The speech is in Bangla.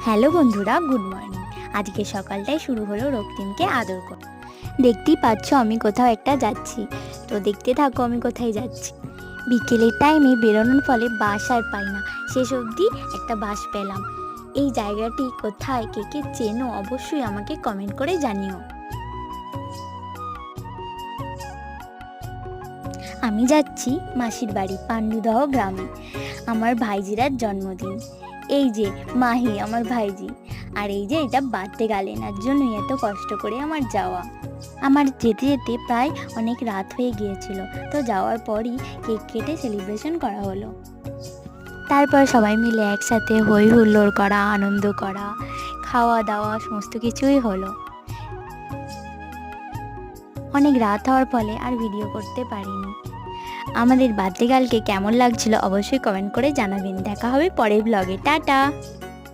হ্যালো বন্ধুরা, গুড মর্নিং। আজকে সকালটাই শুরু হলো রক্তিমকে আদর করে। দেখতেই পাচ্ছ আমি কোথাও একটা যাচ্ছি, তো দেখতে থাকো আমি কোথায় যাচ্ছি। বিকেলের টাইমে বেরোনোর ফলে বাস আর পাই না, শেষ অবধি একটা বাস পেলাম। এই জায়গাটি কোথায়, কে কে চেনো অবশ্যই আমাকে কমেন্ট করে জানিও। আমি যাচ্ছি মাসির বাড়ি পাণ্ডুদহ গ্রামে। আমার ভাইজিরার জন্মদিন। এই যে মাহি আমার ভাইজি, আর এই যে এটা বার্থডে গালেনার জন্যই এত কষ্ট করে আমার যাওয়া। আমার যেতে যেতে প্রায় অনেক রাত হয়ে গিয়েছিল, তো যাওয়ার পরই কেক কেটে সেলিব্রেশন করা হলো। তারপর সবাই মিলে একসাথে হই হুল্লোড় করা, আনন্দ করা, খাওয়া দাওয়া সমস্ত কিছুই হলো। অনেক রাত হওয়ার ফলে আর ভিডিও করতে পারিনি। আমাদের বার্থডে গার্লকে কেমন লাগছিল অবশ্যই কমেন্ট করে জানাবেন। দেখা হবে পরের ব্লগে। টাটা।